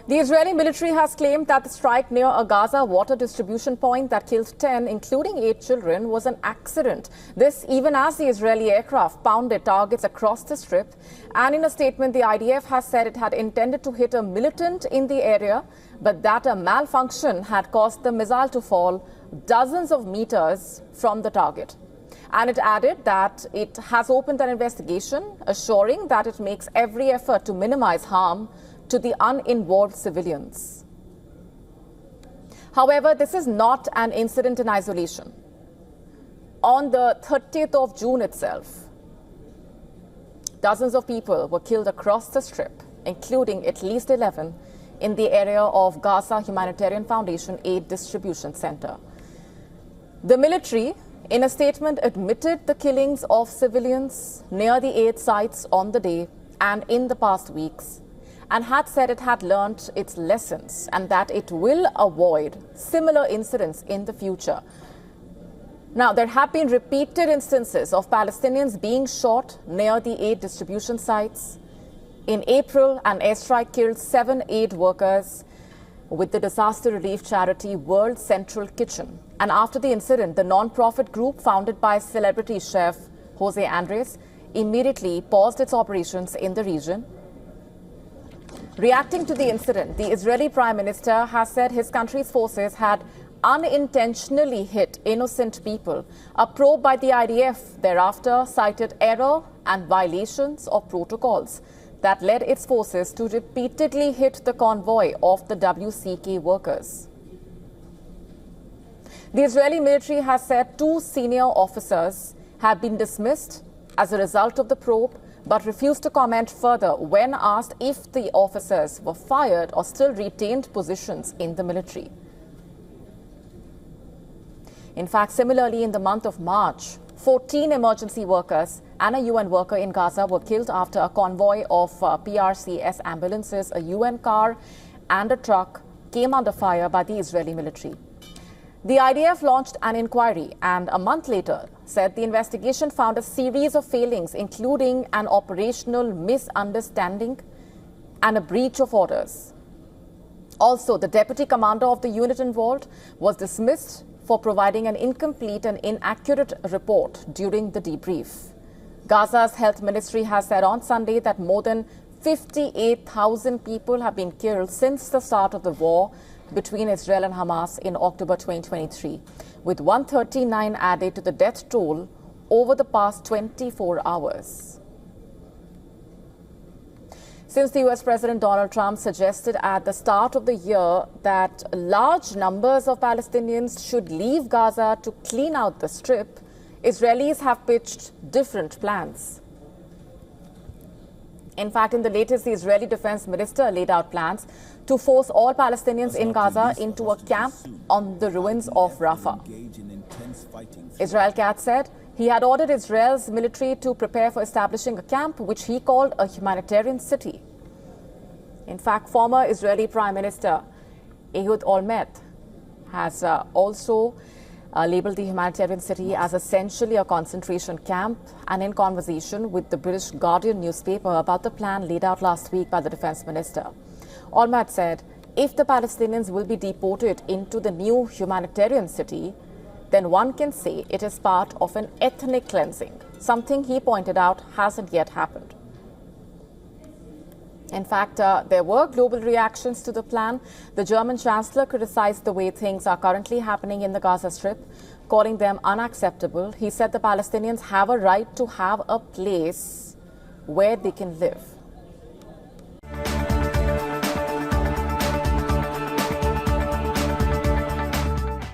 The Israeli military has claimed that the strike near a Gaza water distribution point that killed 10, including 8 children, was an accident. This even as the Israeli aircraft pounded targets across the strip. And in a statement, the IDF has said it had intended to hit a militant in the area, but that a malfunction had caused the missile to fall dozens of meters from the target. And it added that it has opened an investigation, assuring that it makes every effort to minimize harm to the uninvolved civilians. However, this is not an incident in isolation. On the 30th of June itself, dozens of people were killed across the strip, including at least 11 in the area of Gaza Humanitarian Foundation Aid Distribution Center. The military, in a statement, admitted the killings of civilians near the aid sites on the day and in the past weeks, and had said it had learnt its lessons and that it will avoid similar incidents in the future. Now, there have been repeated instances of Palestinians being shot near the aid distribution sites. In April, an airstrike killed 7 aid workers with the disaster relief charity World Central Kitchen. And after the incident, the non-profit group founded by celebrity chef Jose Andres immediately paused its operations in the region. Reacting to the incident, the Israeli Prime Minister has said his country's forces had unintentionally hit innocent people. A probe by the IDF thereafter cited error and violations of protocols that led its forces to repeatedly hit the convoy of the WCK workers. The Israeli military has said 2 senior officers have been dismissed as a result of the probe, but refused to comment further when asked if the officers were fired or still retained positions in the military. In fact, similarly, in the month of March, 14 emergency workers and a UN worker in Gaza were killed after a convoy of PRCS ambulances, a UN car and a truck came under fire by the Israeli military. The IDF launched an inquiry and a month later said the investigation found a series of failings, including an operational misunderstanding and a breach of orders. Also, the deputy commander of the unit involved was dismissed for providing an incomplete and inaccurate report during the debrief. Gaza's health ministry has said on Sunday that more than 58,000 people have been killed since the start of the war between Israel and Hamas in October 2023, with 139 added to the death toll over the past 24 hours. Since the US President Donald Trump suggested at the start of the year that large numbers of Palestinians should leave Gaza to clean out the strip, Israelis have pitched different plans. In fact, in the latest, the Israeli defense minister laid out plans to force all Palestinians in Gaza into a camp on the ruins of Rafah. Israel Katz said he had ordered Israel's military to prepare for establishing a camp, which he called a humanitarian city. In fact, former Israeli Prime Minister Ehud Olmert has also labeled the humanitarian city as essentially a concentration camp, and in conversation with the British Guardian newspaper about the plan laid out last week by the defense minister. Olmert said if the Palestinians will be deported into the new humanitarian city, then one can say it is part of an ethnic cleansing, something he pointed out hasn't yet happened. In fact, there were global reactions to the plan. The German Chancellor criticized the way things are currently happening in the Gaza Strip, calling them unacceptable. He said the Palestinians have a right to have a place where they can live.